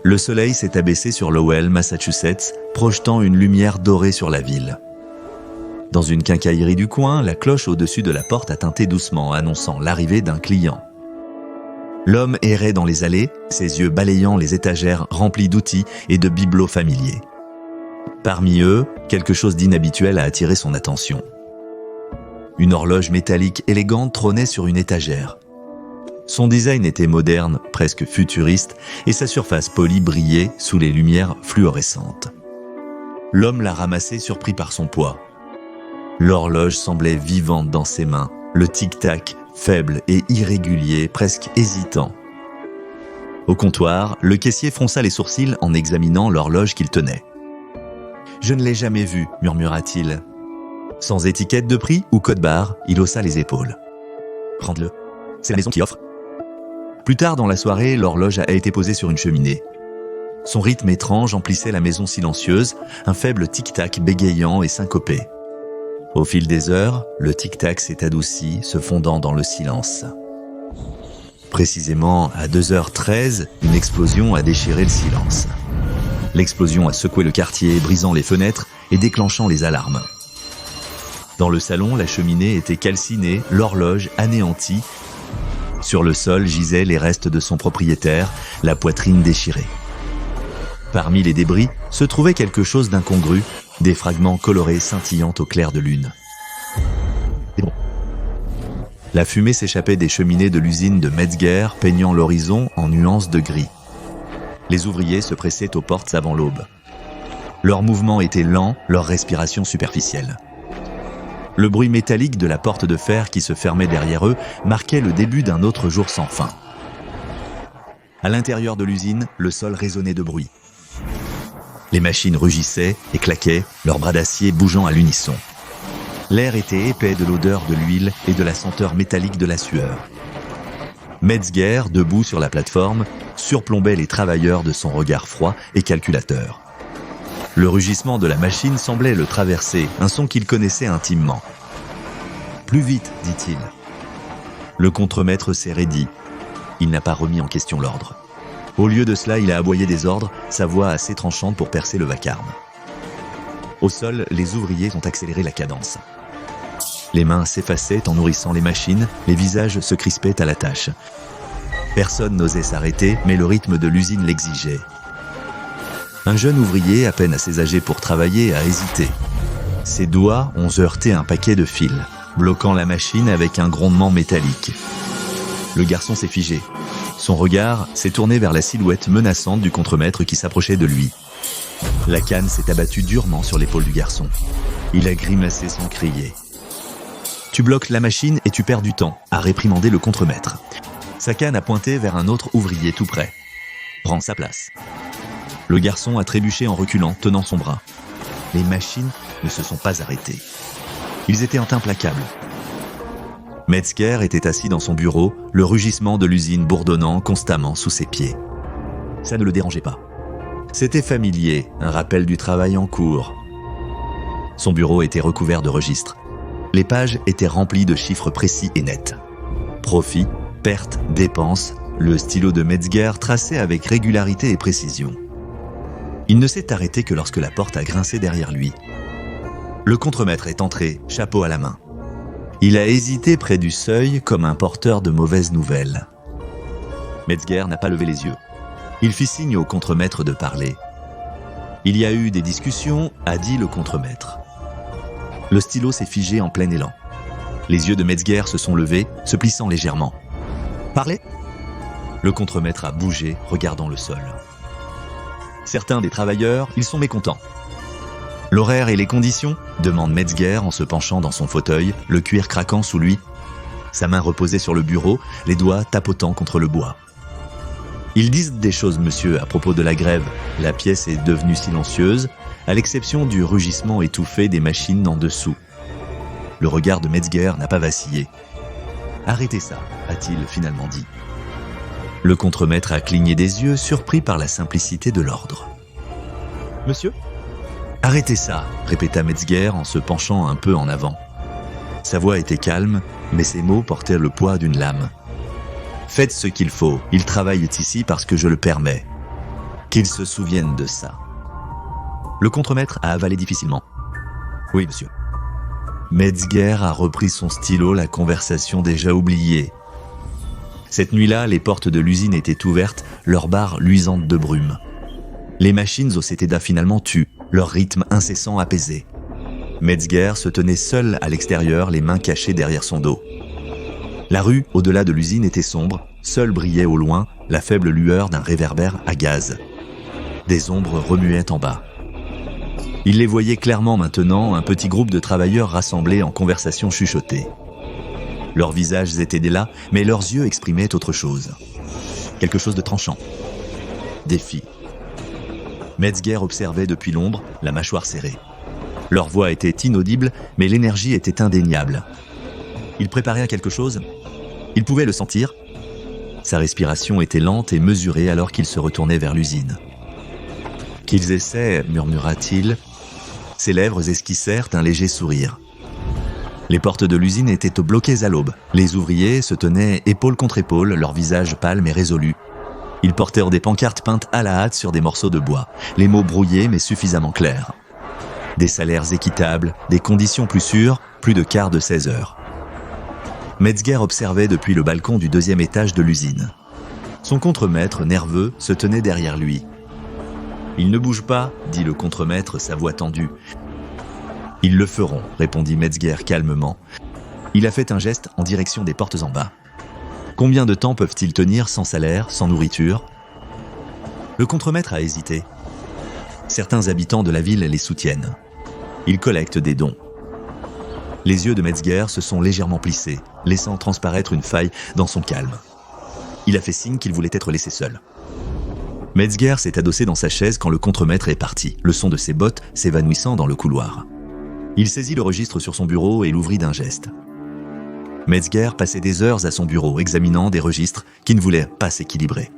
le soleil s'est abaissé sur Lowell, Massachusetts, projetant une lumière dorée sur la ville. Dans une quincaillerie du coin, la cloche au-dessus de la porte a tinté doucement, annonçant l'arrivée d'un client. L'homme errait dans les allées, ses yeux balayant les étagères remplies d'outils et de bibelots familiers. Parmi eux, quelque chose d'inhabituel a attiré son attention. Une horloge métallique élégante trônait sur une étagère. Son design était moderne, presque futuriste, et sa surface polie brillait sous les lumières fluorescentes. L'homme l'a ramassée surpris par son poids. L'horloge semblait vivante dans ses mains, le tic-tac faible et irrégulier, presque hésitant. Au comptoir, le caissier fronça les sourcils en examinant l'horloge qu'il tenait. « Je ne l'ai jamais vue, murmura-t-il. Sans étiquette de prix ou code-barre, il haussa les épaules. « Prends-le, c'est la maison qui offre. » Plus tard dans la soirée, l'horloge a été posée sur une cheminée. Son rythme étrange emplissait la maison silencieuse, un faible tic-tac bégayant et syncopé. Au fil des heures, le tic-tac s'est adouci, se fondant dans le silence. Précisément à 2h13, une explosion a déchiré le silence. L'explosion a secoué le quartier, brisant les fenêtres et déclenchant les alarmes. Dans le salon, la cheminée était calcinée, l'horloge anéantie. Sur le sol gisaient les restes de son propriétaire, la poitrine déchirée. Parmi les débris se trouvait quelque chose d'incongru, des fragments colorés scintillant au clair de lune. La fumée s'échappait des cheminées de l'usine de Metzger, peignant l'horizon en nuances de gris. Les ouvriers se pressaient aux portes avant l'aube. Leurs mouvements étaient lents, leur respiration superficielle. Le bruit métallique de la porte de fer qui se fermait derrière eux marquait le début d'un autre jour sans fin. À l'intérieur de l'usine, le sol résonnait de bruit. Les machines rugissaient et claquaient, leurs bras d'acier bougeant à l'unisson. L'air était épais de l'odeur de l'huile et de la senteur métallique de la sueur. Metzger, debout sur la plateforme, surplombait les travailleurs de son regard froid et calculateur. Le rugissement de la machine semblait le traverser, un son qu'il connaissait intimement. « Plus vite », dit-il. Le contremaître s'est raidi. Il n'a pas remis en question l'ordre. Au lieu de cela, il a aboyé des ordres, sa voix assez tranchante pour percer le vacarme. Au sol, les ouvriers ont accéléré la cadence. Les mains s'effaçaient en nourrissant les machines, les visages se crispaient à la tâche. Personne n'osait s'arrêter, mais le rythme de l'usine l'exigeait. Un jeune ouvrier, à peine assez âgé pour travailler, a hésité. Ses doigts ont heurté un paquet de fils, bloquant la machine avec un grondement métallique. Le garçon s'est figé. Son regard s'est tourné vers la silhouette menaçante du contremaître qui s'approchait de lui. La canne s'est abattue durement sur l'épaule du garçon. Il a grimacé sans crier. « Tu bloques la machine et tu perds du temps », a réprimandé le contremaître. Sa canne a pointé vers un autre ouvrier tout près. « Prends sa place ». Le garçon a trébuché en reculant, tenant son bras. Les machines ne se sont pas arrêtées. Ils étaient implacables. Metzger était assis dans son bureau, le rugissement de l'usine bourdonnant constamment sous ses pieds. Ça ne le dérangeait pas. C'était familier, un rappel du travail en cours. Son bureau était recouvert de registres. Les pages étaient remplies de chiffres précis et nets. Profit, pertes, dépenses, le stylo de Metzger traçait avec régularité et précision. Il ne s'est arrêté que lorsque la porte a grincé derrière lui. Le contremaître est entré, chapeau à la main. Il a hésité près du seuil comme un porteur de mauvaises nouvelles. Metzger n'a pas levé les yeux. Il fit signe au contremaître de parler. Il y a eu des discussions, a dit le contremaître. Le stylo s'est figé en plein élan. Les yeux de Metzger se sont levés, se plissant légèrement. « Parlez ?» Le contremaître a bougé, regardant le sol. Certains des travailleurs, ils sont mécontents. L'horaire et les conditions ? Demande Metzger en se penchant dans son fauteuil, le cuir craquant sous lui. Sa main reposait sur le bureau, les doigts tapotant contre le bois. Ils disent des choses, monsieur, à propos de la grève. La pièce est devenue silencieuse, à l'exception du rugissement étouffé des machines en dessous. Le regard de Metzger n'a pas vacillé. « Arrêtez ça », a-t-il finalement dit. Le contremaître a cligné des yeux, surpris par la simplicité de l'ordre. « Monsieur ? » « Arrêtez ça », répéta Metzger en se penchant un peu en avant. Sa voix était calme, mais ses mots portaient le poids d'une lame. « Faites ce qu'il faut, il travaille ici parce que je le permets. » Qu'il se souvienne de ça. Le contremaître a avalé difficilement. Oui, monsieur. Metzger a repris son stylo, la conversation déjà oubliée. Cette nuit-là, les portes de l'usine étaient ouvertes, leurs barres luisantes de brume. Les machines au CETEDA finalement tuent, leur rythme incessant apaisé. Metzger se tenait seul à l'extérieur, les mains cachées derrière son dos. La rue, au-delà de l'usine, était sombre, seule brillait au loin la faible lueur d'un réverbère à gaz. Des ombres remuaient en bas. Il les voyait clairement maintenant, un petit groupe de travailleurs rassemblés en conversation chuchotée. Leurs visages étaient là, mais leurs yeux exprimaient autre chose. Quelque chose de tranchant. Défi. Metzger observait depuis l'ombre, la mâchoire serrée. Leur voix était inaudible, mais l'énergie était indéniable. Il préparait à quelque chose. Il pouvait le sentir. Sa respiration était lente et mesurée alors qu'il se retournait vers l'usine. « Qu'ils essaient », murmura-t-il. Ses lèvres esquissèrent un léger sourire. Les portes de l'usine étaient bloquées à l'aube. Les ouvriers se tenaient épaule contre épaule, leurs visages pâles mais résolus. Ils portèrent des pancartes peintes à la hâte sur des morceaux de bois, les mots brouillés mais suffisamment clairs. Des salaires équitables, des conditions plus sûres, plus de quart de 16 heures. Metzger observait depuis le balcon du 2e étage de l'usine. Son contremaître, nerveux, se tenait derrière lui. « Ils ne bougent pas », dit le contremaître, sa voix tendue. « Ils le feront », répondit Metzger calmement. Il a fait un geste en direction des portes en bas. Combien de temps peuvent-ils tenir sans salaire, sans nourriture ? Le contremaître a hésité. Certains habitants de la ville les soutiennent. Ils collectent des dons. Les yeux de Metzger se sont légèrement plissés, laissant transparaître une faille dans son calme. Il a fait signe qu'il voulait être laissé seul. Metzger s'est adossé dans sa chaise quand le contremaître est parti, le son de ses bottes s'évanouissant dans le couloir. Il saisit le registre sur son bureau et l'ouvrit d'un geste. Metzger passait des heures à son bureau, examinant des registres qui ne voulaient pas s'équilibrer.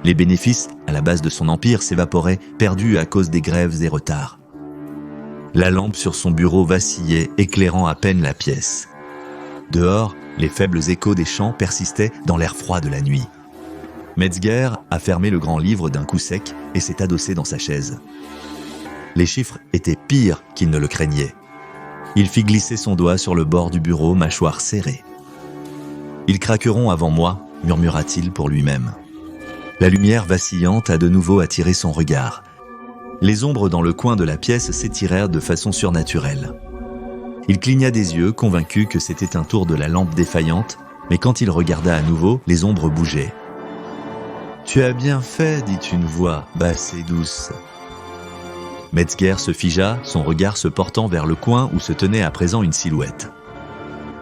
Les bénéfices, à la base de son empire, s'évaporaient, perdus à cause des grèves et retards. La lampe sur son bureau vacillait, éclairant à peine la pièce. Dehors, les faibles échos des champs persistaient dans l'air froid de la nuit. Metzger a fermé le grand livre d'un coup sec et s'est adossé dans sa chaise. Les chiffres étaient pires qu'il ne le craignait. Il fit glisser son doigt sur le bord du bureau, mâchoire serrée. « Ils craqueront avant moi », murmura-t-il pour lui-même. La lumière vacillante a de nouveau attiré son regard. Les ombres dans le coin de la pièce s'étirèrent de façon surnaturelle. Il cligna des yeux, convaincu que c'était un tour de la lampe défaillante, mais quand il regarda à nouveau, les ombres bougeaient. « Tu as bien fait », dit une voix basse et douce. Metzger se figea, son regard se portant vers le coin où se tenait à présent une silhouette.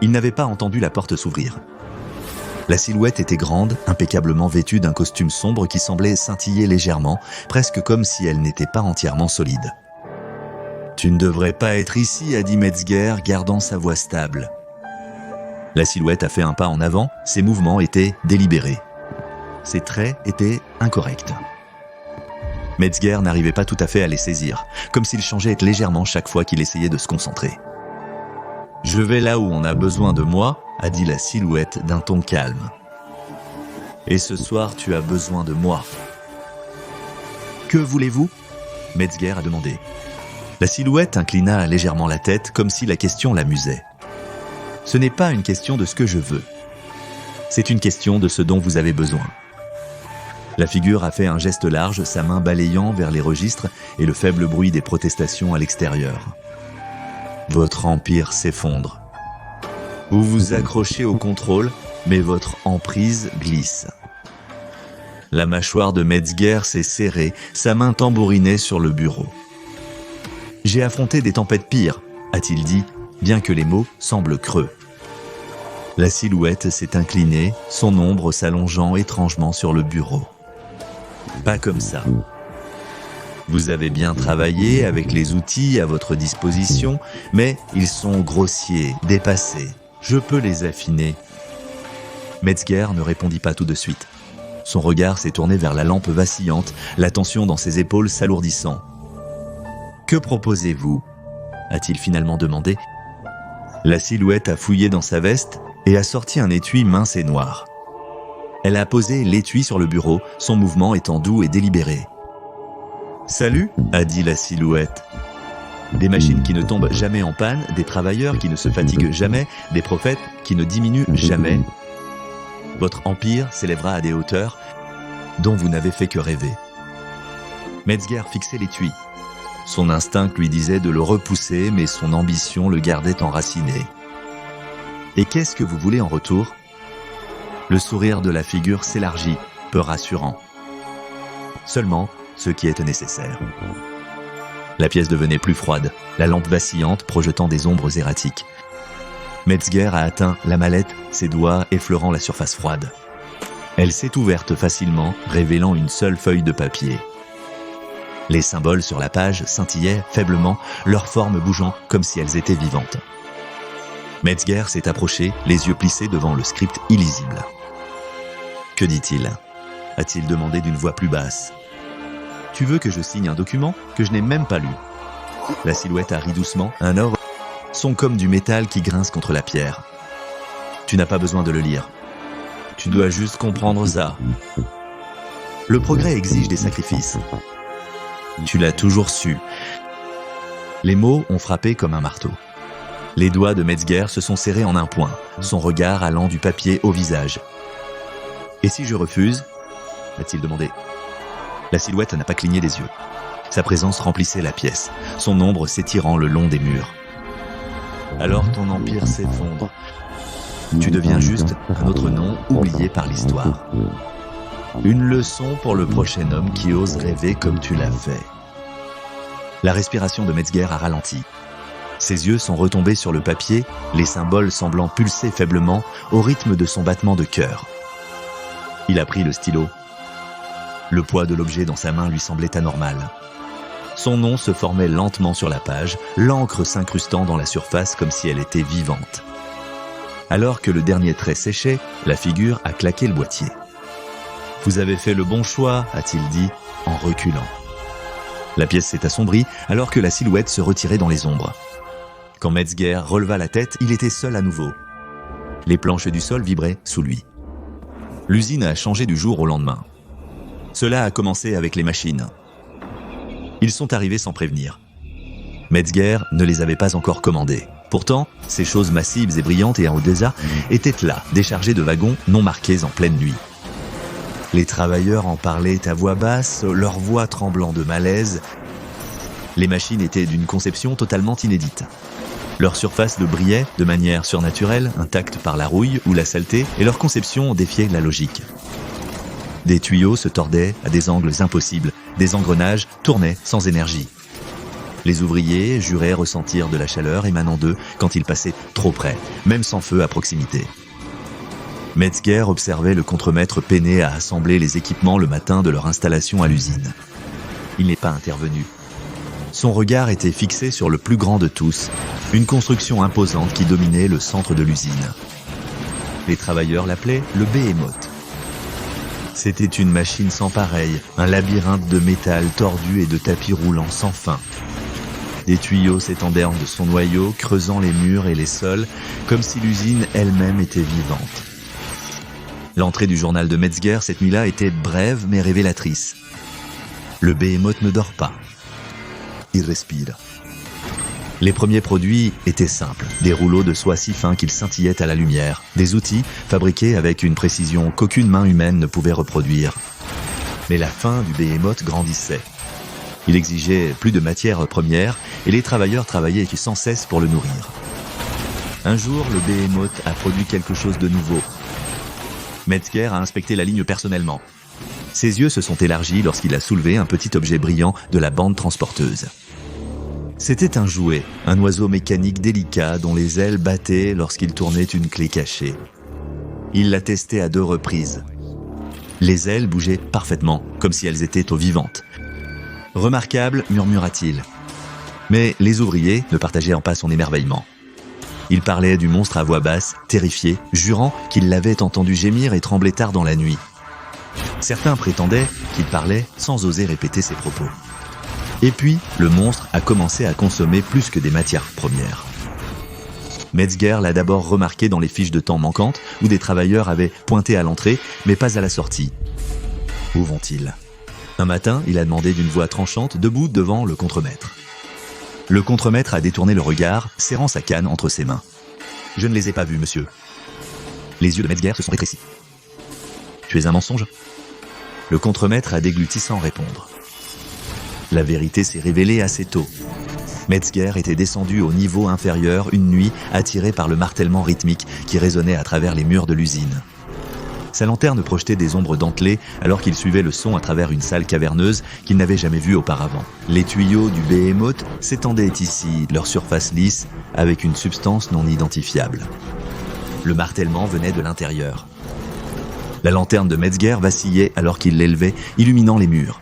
Il n'avait pas entendu la porte s'ouvrir. La silhouette était grande, impeccablement vêtue d'un costume sombre qui semblait scintiller légèrement, presque comme si elle n'était pas entièrement solide. « Tu ne devrais pas être ici », a dit Metzger, gardant sa voix stable. La silhouette a fait un pas en avant, ses mouvements étaient délibérés. Ses traits étaient incorrects. Metzger n'arrivait pas tout à fait à les saisir, comme s'il changeait légèrement chaque fois qu'il essayait de se concentrer. « Je vais là où on a besoin de moi », a dit la silhouette d'un ton calme. « Et ce soir, tu as besoin de moi. »« Que voulez-vous » Metzger a demandé. La silhouette inclina légèrement la tête, comme si la question l'amusait. « Ce n'est pas une question de ce que je veux. C'est une question de ce dont vous avez besoin. » La figure a fait un geste large, sa main balayant vers les registres et le faible bruit des protestations à l'extérieur. Votre empire s'effondre. Vous vous accrochez au contrôle, mais votre emprise glisse. La mâchoire de Metzger s'est serrée, sa main tambourinait sur le bureau. « J'ai affronté des tempêtes pires », a-t-il dit, bien que les mots semblent creux. La silhouette s'est inclinée, son ombre s'allongeant étrangement sur le bureau. Pas comme ça. Vous avez bien travaillé avec les outils à votre disposition, mais ils sont grossiers, dépassés. Je peux les affiner. Metzger ne répondit pas tout de suite. Son regard s'est tourné vers la lampe vacillante, la tension dans ses épaules s'alourdissant. « Que proposez-vous » a-t-il finalement demandé. La silhouette a fouillé dans sa veste et a sorti un étui mince et noir. Elle a posé l'étui sur le bureau, son mouvement étant doux et délibéré. Salut, a dit la silhouette. Des machines qui ne tombent jamais en panne, des travailleurs qui ne se fatiguent jamais, des prophètes qui ne diminuent jamais. Votre empire s'élèvera à des hauteurs dont vous n'avez fait que rêver. Metzger fixait l'étui. Son instinct lui disait de le repousser, mais son ambition le gardait enraciné. Et qu'est-ce que vous voulez en retour ? Le sourire de la figure s'élargit, peu rassurant. Seulement ce qui était nécessaire. La pièce devenait plus froide, la lampe vacillante projetant des ombres erratiques. Metzger a atteint la mallette, ses doigts effleurant la surface froide. Elle s'est ouverte facilement, révélant une seule feuille de papier. Les symboles sur la page scintillaient faiblement, leurs formes bougeant comme si elles étaient vivantes. Metzger s'est approché, les yeux plissés devant le script illisible. « Que dit-il » a-t-il demandé d'une voix plus basse. « Tu veux que je signe un document que je n'ai même pas lu ?» La silhouette a ri doucement, un or son comme du métal qui grince contre la pierre. « Tu n'as pas besoin de le lire. Tu dois juste comprendre ça. Le progrès exige des sacrifices. Tu l'as toujours su. » Les mots ont frappé comme un marteau. Les doigts de Metzger se sont serrés en un point, son regard allant du papier au visage. « Et si je refuse ?» a-t-il demandé. La silhouette n'a pas cligné des yeux. Sa présence remplissait la pièce, son ombre s'étirant le long des murs. Alors ton empire s'effondre. Tu deviens juste un autre nom oublié par l'histoire. Une leçon pour le prochain homme qui ose rêver comme tu l'as fait. La respiration de Metzger a ralenti. Ses yeux sont retombés sur le papier, les symboles semblant pulser faiblement au rythme de son battement de cœur. Il a pris le stylo. Le poids de l'objet dans sa main lui semblait anormal. Son nom se formait lentement sur la page, l'encre s'incrustant dans la surface comme si elle était vivante. Alors que le dernier trait séchait, la figure a claqué le boîtier. « Vous avez fait le bon choix », a-t-il dit, en reculant. La pièce s'est assombrie alors que la silhouette se retirait dans les ombres. Quand Metzger releva la tête, il était seul à nouveau. Les planches du sol vibraient sous lui. L'usine a changé du jour au lendemain. Cela a commencé avec les machines. Ils sont arrivés sans prévenir. Metzger ne les avait pas encore commandés. Pourtant, ces choses massives et brillantes et en Odessa étaient là, déchargées de wagons non marqués en pleine nuit. Les travailleurs en parlaient à voix basse, leurs voix tremblant de malaise. Les machines étaient d'une conception totalement inédite. Leur surface le brillait de manière surnaturelle, intacte par la rouille ou la saleté, et leur conception défiait la logique. Des tuyaux se tordaient à des angles impossibles, des engrenages tournaient sans énergie. Les ouvriers juraient ressentir de la chaleur émanant d'eux quand ils passaient trop près, même sans feu à proximité. Metzger observait le contremaître peiner à assembler les équipements le matin de leur installation à l'usine. Il n'est pas intervenu. Son regard était fixé sur le plus grand de tous, une construction imposante qui dominait le centre de l'usine. Les travailleurs l'appelaient le Behemoth. C'était une machine sans pareille, un labyrinthe de métal tordu et de tapis roulants sans fin. Des tuyaux s'étendaient de son noyau, creusant les murs et les sols, comme si l'usine elle-même était vivante. L'entrée du journal de Metzger cette nuit-là était brève mais révélatrice. Le Behemoth ne dort pas. Il respire. Les premiers produits étaient simples, des rouleaux de soie si fins qu'ils scintillaient à la lumière, des outils fabriqués avec une précision qu'aucune main humaine ne pouvait reproduire. Mais la faim du Behemoth grandissait. Il exigeait plus de matières premières et les travailleurs travaillaient sans cesse pour le nourrir. Un jour, le Behemoth a produit quelque chose de nouveau. Metzger a inspecté la ligne personnellement. Ses yeux se sont élargis lorsqu'il a soulevé un petit objet brillant de la bande transporteuse. C'était un jouet, un oiseau mécanique délicat dont les ailes battaient lorsqu'il tournait une clé cachée. Il l'a testé à 2 reprises. Les ailes bougeaient parfaitement, comme si elles étaient vivantes. « Remarquable », murmura-t-il. Mais les ouvriers ne partageaient pas son émerveillement. Ils parlaient du monstre à voix basse, terrifiés, jurant qu'ils l'avaient entendu gémir et trembler tard dans la nuit. Certains prétendaient qu'il parlait sans oser répéter ses propos. Et puis, le monstre a commencé à consommer plus que des matières premières. Metzger l'a d'abord remarqué dans les fiches de temps manquantes où des travailleurs avaient pointé à l'entrée, mais pas à la sortie. Où vont-ils ? Un matin, il a demandé d'une voix tranchante, debout devant le contremaître. Le contremaître a détourné le regard, serrant sa canne entre ses mains. « Je ne les ai pas vus, monsieur. » Les yeux de Metzger se sont rétrécis. « Tu es un mensonge ?» Le contremaître a dégluti sans répondre. La vérité s'est révélée assez tôt. Metzger était descendu au niveau inférieur une nuit, attiré par le martèlement rythmique qui résonnait à travers les murs de l'usine. Sa lanterne projetait des ombres dentelées alors qu'il suivait le son à travers une salle caverneuse qu'il n'avait jamais vue auparavant. Les tuyaux du Behemoth s'étendaient ici, leur surface lisse, avec une substance non identifiable. Le martèlement venait de l'intérieur. La lanterne de Metzger vacillait alors qu'il l'élevait, illuminant les murs.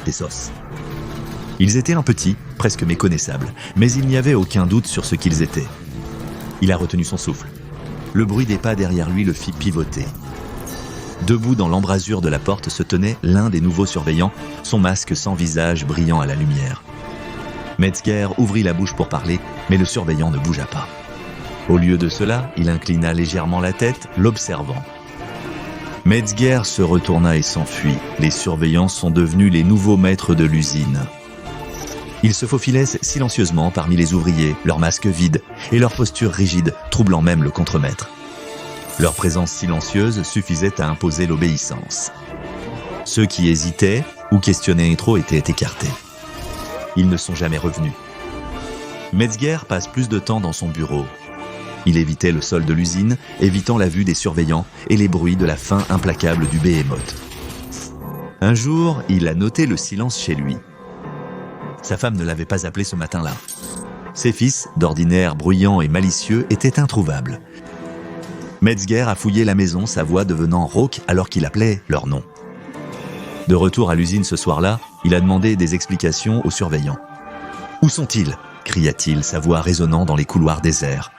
Des os. Ils étaient un petit, presque méconnaissables, mais il n'y avait aucun doute sur ce qu'ils étaient. Il a retenu son souffle. Le bruit des pas derrière lui le fit pivoter. Debout dans l'embrasure de la porte se tenait l'un des nouveaux surveillants, son masque sans visage brillant à la lumière. Metzger ouvrit la bouche pour parler, mais le surveillant ne bougea pas. Au lieu de cela, il inclina légèrement la tête, l'observant. Metzger se retourna et s'enfuit. Les surveillants sont devenus les nouveaux maîtres de l'usine. Ils se faufilaient silencieusement parmi les ouvriers, leurs masques vides et leur posture rigide, troublant même le contremaître. Leur présence silencieuse suffisait à imposer l'obéissance. Ceux qui hésitaient ou questionnaient trop étaient écartés. Ils ne sont jamais revenus. Metzger passe plus de temps dans son bureau. Il évitait le sol de l'usine, évitant la vue des surveillants et les bruits de la faim implacable du Behemoth. Un jour, il a noté le silence chez lui. Sa femme ne l'avait pas appelé ce matin-là. Ses fils, d'ordinaire bruyants et malicieux, étaient introuvables. Metzger a fouillé la maison, sa voix devenant rauque alors qu'il appelait leur nom. De retour à l'usine ce soir-là, il a demandé des explications aux surveillants. « Où sont-ils » cria-t-il, sa voix résonnant dans les couloirs déserts.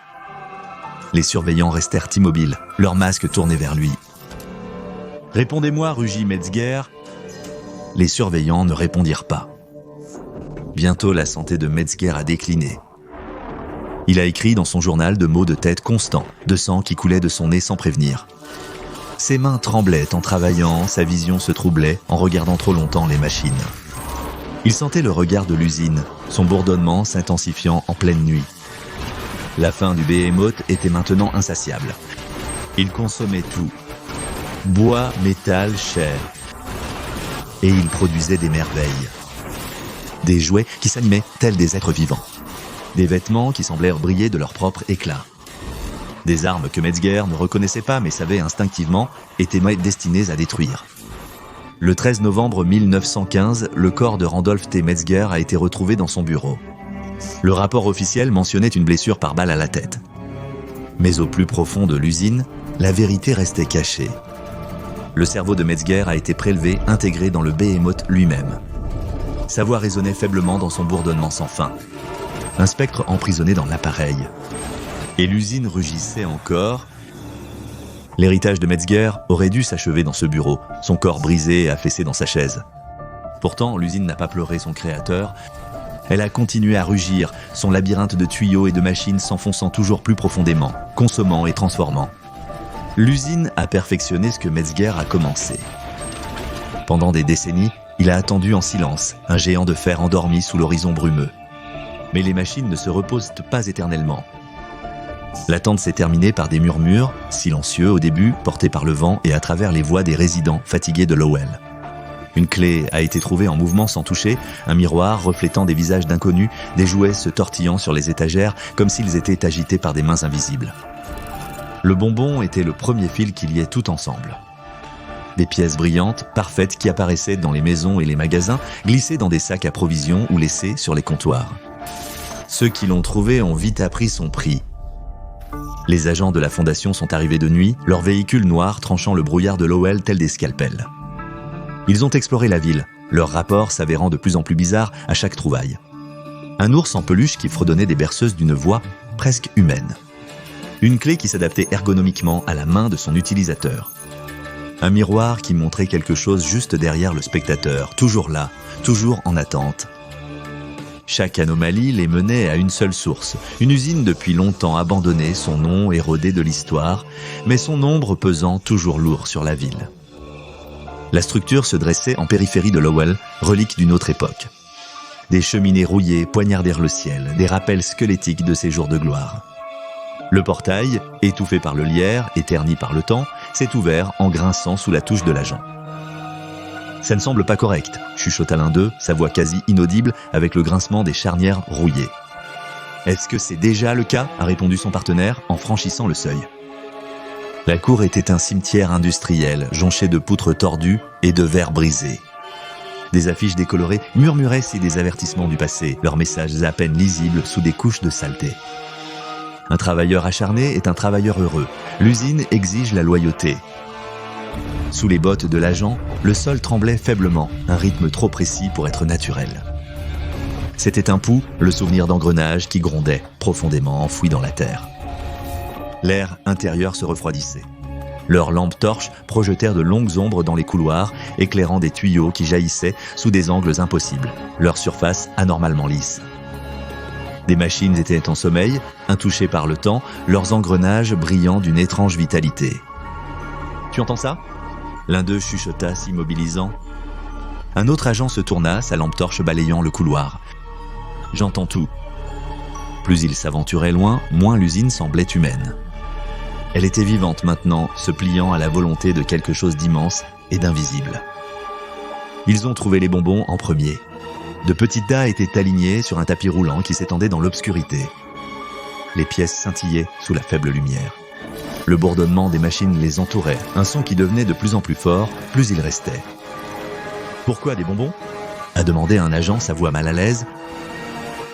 Les surveillants restèrent immobiles, leurs masques tournés vers lui. « Répondez-moi, rugit Metzger. » Les surveillants ne répondirent pas. Bientôt, la santé de Metzger a décliné. Il a écrit dans son journal de maux de tête constants, de sang qui coulait de son nez sans prévenir. Ses mains tremblaient en travaillant, sa vision se troublait en regardant trop longtemps les machines. Il sentait le regard de l'usine, son bourdonnement s'intensifiant en pleine nuit. La faim du Behemoth était maintenant insatiable. Il consommait tout. Bois, métal, chair. Et il produisait des merveilles. Des jouets qui s'animaient tels des êtres vivants. Des vêtements qui semblèrent briller de leur propre éclat. Des armes que Metzger ne reconnaissait pas mais savait instinctivement étaient destinées à détruire. Le 13 novembre 1915, le corps de Randolph T. Metzger a été retrouvé dans son bureau. Le rapport officiel mentionnait une blessure par balle à la tête. Mais au plus profond de l'usine, la vérité restait cachée. Le cerveau de Metzger a été prélevé, intégré dans le Behemoth lui-même. Sa voix résonnait faiblement dans son bourdonnement sans fin. Un spectre emprisonné dans l'appareil. Et l'usine rugissait encore. L'héritage de Metzger aurait dû s'achever dans ce bureau, son corps brisé et affaissé dans sa chaise. Pourtant, l'usine n'a pas pleuré son créateur. Elle a continué à rugir, son labyrinthe de tuyaux et de machines s'enfonçant toujours plus profondément, consommant et transformant. L'usine a perfectionné ce que Metzger a commencé. Pendant des décennies, il a attendu en silence, un géant de fer endormi sous l'horizon brumeux. Mais les machines ne se reposent pas éternellement. L'attente s'est terminée par des murmures, silencieux au début, portés par le vent et à travers les voix des résidents fatigués de Lowell. Une clé a été trouvée en mouvement sans toucher, un miroir reflétant des visages d'inconnus, des jouets se tortillant sur les étagères comme s'ils étaient agités par des mains invisibles. Le bonbon était le premier fil qui liait tout ensemble. Des pièces brillantes, parfaites, qui apparaissaient dans les maisons et les magasins, glissées dans des sacs à provisions ou laissées sur les comptoirs. Ceux qui l'ont trouvé ont vite appris son prix. Les agents de la fondation sont arrivés de nuit, leurs véhicules noirs tranchant le brouillard de Lowell tel des scalpels. Ils ont exploré la ville, leur rapport s'avérant de plus en plus bizarre à chaque trouvaille. Un ours en peluche qui fredonnait des berceuses d'une voix presque humaine. Une clé qui s'adaptait ergonomiquement à la main de son utilisateur. Un miroir qui montrait quelque chose juste derrière le spectateur, toujours là, toujours en attente. Chaque anomalie les menait à une seule source, une usine depuis longtemps abandonnée, son nom érodé de l'histoire, mais son ombre pesant toujours lourd sur la ville. La structure se dressait en périphérie de Lowell, relique d'une autre époque. Des cheminées rouillées poignardèrent le ciel, des rappels squelettiques de ces jours de gloire. Le portail, étouffé par le lierre et terni par le temps, s'est ouvert en grinçant sous la touche de l'agent. « Ça ne semble pas correct », chuchota l'un d'eux, sa voix quasi inaudible avec le grincement des charnières rouillées. « Est-ce que c'est déjà le cas ?» a répondu son partenaire en franchissant le seuil. La cour était un cimetière industriel, jonché de poutres tordues et de verres brisés. Des affiches décolorées murmuraient si des avertissements du passé, leurs messages à peine lisibles sous des couches de saleté. Un travailleur acharné est un travailleur heureux. L'usine exige la loyauté. Sous les bottes de l'agent, le sol tremblait faiblement, un rythme trop précis pour être naturel. C'était un pouls, le souvenir d'engrenage qui grondait, profondément enfoui dans la terre. L'air intérieur se refroidissait. Leurs lampes torches projetèrent de longues ombres dans les couloirs, éclairant des tuyaux qui jaillissaient sous des angles impossibles, leur surface anormalement lisse. Des machines étaient en sommeil, intouchées par le temps, leurs engrenages brillant d'une étrange vitalité. « Tu entends ça ?» L'un d'eux chuchota, s'immobilisant. Un autre agent se tourna, sa lampe torche balayant le couloir. « J'entends tout. » Plus il s'aventurait loin, moins l'usine semblait humaine. Elle était vivante maintenant, se pliant à la volonté de quelque chose d'immense et d'invisible. Ils ont trouvé les bonbons en premier. De petites dalles étaient alignées sur un tapis roulant qui s'étendait dans l'obscurité. Les pièces scintillaient sous la faible lumière. Le bourdonnement des machines les entourait, un son qui devenait de plus en plus fort, plus il restait. « Pourquoi des bonbons ?» a demandé un agent, sa voix mal à l'aise.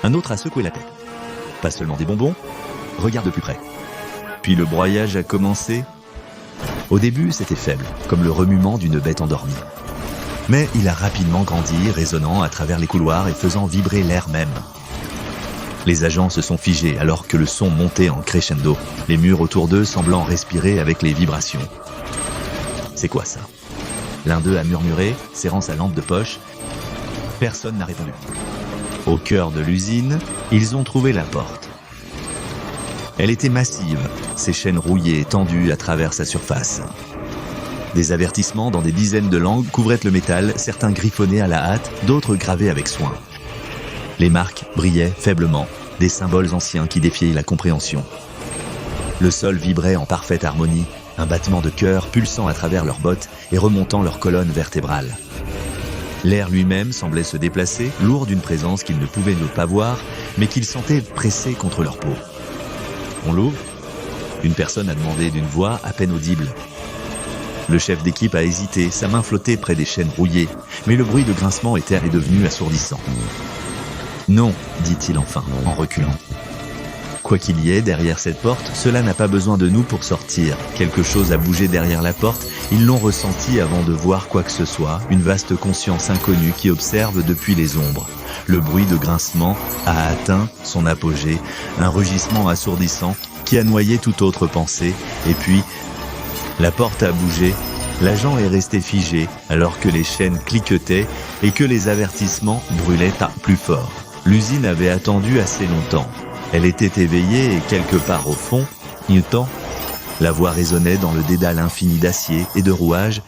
Un autre a secoué la tête. « Pas seulement des bonbons, regarde de plus près. » Puis le broyage a commencé. Au début, c'était faible, comme le remuement d'une bête endormie. Mais il a rapidement grandi, résonnant à travers les couloirs et faisant vibrer l'air même. Les agents se sont figés alors que le son montait en crescendo, les murs autour d'eux semblant respirer avec les vibrations. « C'est quoi ça ?» L'un d'eux a murmuré, serrant sa lampe de poche. Personne n'a répondu. Au cœur de l'usine, ils ont trouvé la porte. Elle était massive, ses chaînes rouillées tendues à travers sa surface. Des avertissements dans des dizaines de langues couvraient le métal, certains griffonnés à la hâte, d'autres gravés avec soin. Les marques brillaient faiblement, des symboles anciens qui défiaient la compréhension. Le sol vibrait en parfaite harmonie, un battement de cœur pulsant à travers leurs bottes et remontant leur colonne vertébrale. L'air lui-même semblait se déplacer, lourd d'une présence qu'ils ne pouvaient ne pas voir, mais qu'ils sentaient pressée contre leur peau. « On l'ouvre ?» Une personne a demandé d'une voix à peine audible. Le chef d'équipe a hésité, sa main flottait près des chaînes rouillées, mais le bruit de grincement est devenu assourdissant. « Non », dit-il enfin, en reculant. Quoi qu'il y ait derrière cette porte, cela n'a pas besoin de nous pour sortir. Quelque chose a bougé derrière la porte, ils l'ont ressenti avant de voir quoi que ce soit, une vaste conscience inconnue qui observe depuis les ombres. Le bruit de grincement a atteint son apogée, un rugissement assourdissant qui a noyé toute autre pensée, et puis la porte a bougé, l'agent est resté figé alors que les chaînes cliquetaient et que les avertissements brûlaient plus fort. L'usine avait attendu assez longtemps. Elle était éveillée et quelque part au fond, Newton, la voix résonnait dans le dédale infini d'acier et de rouages.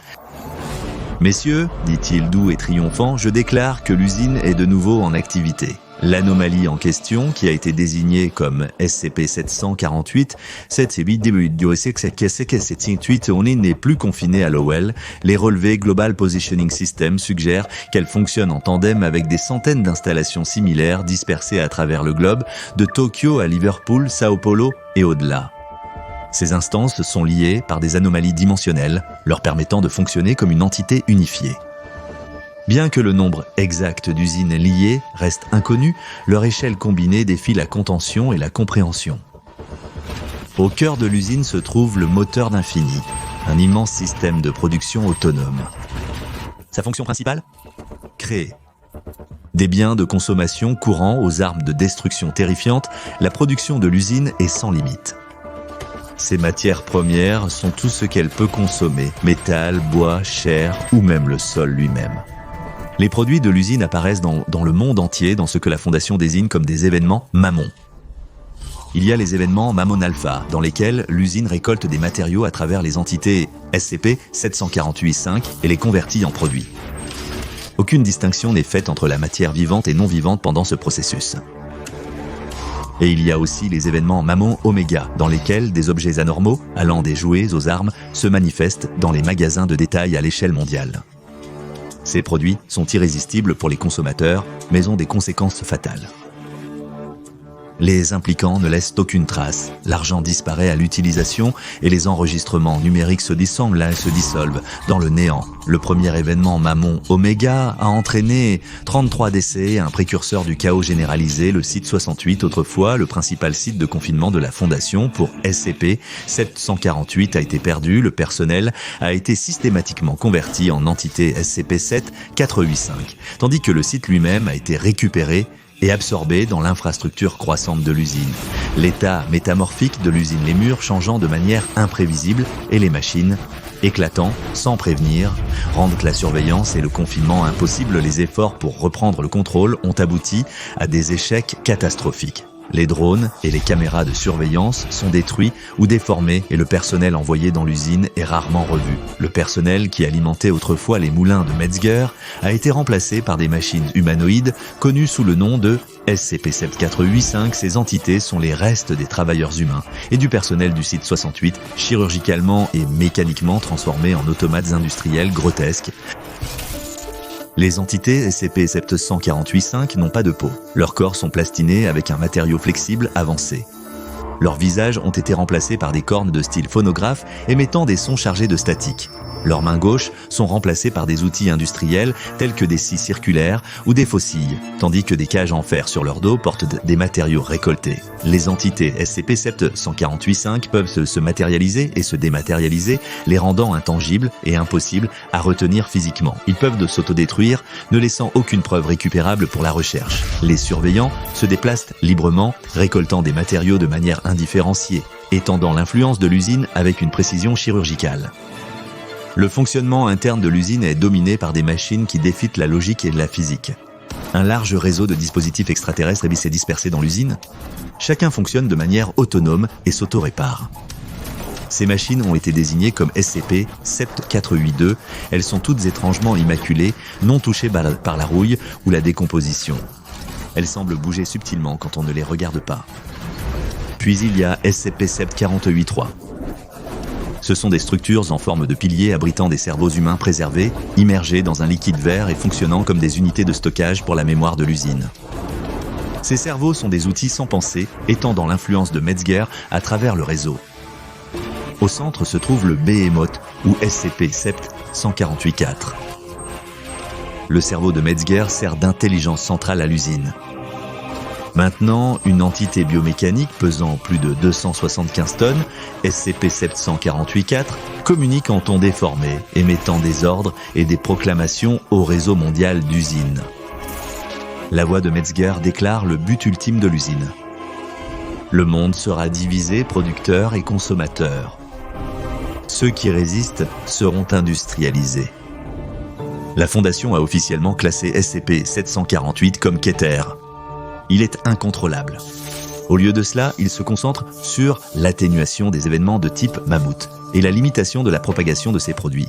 « Messieurs, dit-il doux et triomphant, je déclare que l'usine est de nouveau en activité. L'anomalie en question, qui a été désignée comme SCP-748, n'est plus confinée à Lowell. Les relevés Global Positioning System suggèrent qu'elle fonctionne en tandem avec des centaines d'installations similaires dispersées à travers le globe, de Tokyo à Liverpool, Sao Paulo et au-delà. Ces instances sont liées par des anomalies dimensionnelles, leur permettant de fonctionner comme une entité unifiée. Bien que le nombre exact d'usines liées reste inconnu, leur échelle combinée défie la contention et la compréhension. Au cœur de l'usine se trouve le moteur d'infini, un immense système de production autonome. Sa fonction principale ? Créer. Des biens de consommation courants aux armes de destruction terrifiantes, la production de l'usine est sans limite. Ces matières premières sont tout ce qu'elle peut consommer, métal, bois, chair ou même le sol lui-même. Les produits de l'usine apparaissent dans le monde entier dans ce que la Fondation désigne comme des événements mammons. Il y a les événements Mammon Alpha, dans lesquels l'usine récolte des matériaux à travers les entités SCP-748-5 et les convertit en produits. Aucune distinction n'est faite entre la matière vivante et non vivante pendant ce processus. Et il y a aussi les événements Mammon Oméga, dans lesquels des objets anormaux, allant des jouets aux armes, se manifestent dans les magasins de détail à l'échelle mondiale. Ces produits sont irrésistibles pour les consommateurs, mais ont des conséquences fatales. Les impliquants ne laissent aucune trace, l'argent disparaît à l'utilisation et les enregistrements numériques se dissemblent et se dissolvent dans le néant. Le premier événement Mammon Oméga a entraîné 33 décès, un précurseur du chaos généralisé, le site 68 autrefois, le principal site de confinement de la Fondation pour SCP-748 a été perdu, le personnel a été systématiquement converti en entité SCP-7-485, tandis que le site lui-même a été récupéré et absorbé dans l'infrastructure croissante de l'usine. L'état métamorphique de l'usine, les murs changeant de manière imprévisible et les machines éclatant sans prévenir, rendent la surveillance et le confinement impossible. Les efforts pour reprendre le contrôle ont abouti à des échecs catastrophiques. Les drones et les caméras de surveillance sont détruits ou déformés et le personnel envoyé dans l'usine est rarement revu. Le personnel qui alimentait autrefois les moulins de Metzger a été remplacé par des machines humanoïdes connues sous le nom de SCP-7-485. Ces entités sont les restes des travailleurs humains et du personnel du site 68, chirurgicalement et mécaniquement transformés en automates industriels grotesques. Les entités SCP-748-5 n'ont pas de peau. Leurs corps sont plastinés avec un matériau flexible avancé. Leurs visages ont été remplacés par des cornes de style phonographe émettant des sons chargés de statique. Leurs mains gauches sont remplacées par des outils industriels tels que des scies circulaires ou des faucilles, tandis que des cages en fer sur leur dos portent des matériaux récoltés. Les entités SCP-748-5 peuvent se matérialiser et se dématérialiser, les rendant intangibles et impossibles à retenir physiquement. Ils peuvent s'autodétruire, ne laissant aucune preuve récupérable pour la recherche. Les surveillants se déplacent librement, récoltant des matériaux de manière indifférenciée, étendant l'influence de l'usine avec une précision chirurgicale. Le fonctionnement interne de l'usine est dominé par des machines qui défient la logique et la physique. Un large réseau de dispositifs extraterrestres est dispersé dans l'usine. Chacun fonctionne de manière autonome et s'auto-répare. Ces machines ont été désignées comme SCP-7482. Elles sont toutes étrangement immaculées, non touchées par la rouille ou la décomposition. Elles semblent bouger subtilement quand on ne les regarde pas. Puis il y a SCP-748-3. Ce sont des structures en forme de piliers abritant des cerveaux humains préservés, immergés dans un liquide vert et fonctionnant comme des unités de stockage pour la mémoire de l'usine. Ces cerveaux sont des outils sans pensée, étendant l'influence de Metzger à travers le réseau. Au centre se trouve le Behemoth, ou SCP-7-148-4. Le cerveau de Metzger sert d'intelligence centrale à l'usine. Maintenant, une entité biomécanique pesant plus de 275 tonnes, SCP-748-4, communique en ton déformé, émettant des ordres et des proclamations au réseau mondial d'usines. La voix de Metzger déclare le but ultime de l'usine. Le monde sera divisé producteurs et consommateurs. Ceux qui résistent seront industrialisés. La Fondation a officiellement classé SCP-748 comme Keter. Il est incontrôlable. Au lieu de cela, il se concentre sur l'atténuation des événements de type mammouth et la limitation de la propagation de ces produits.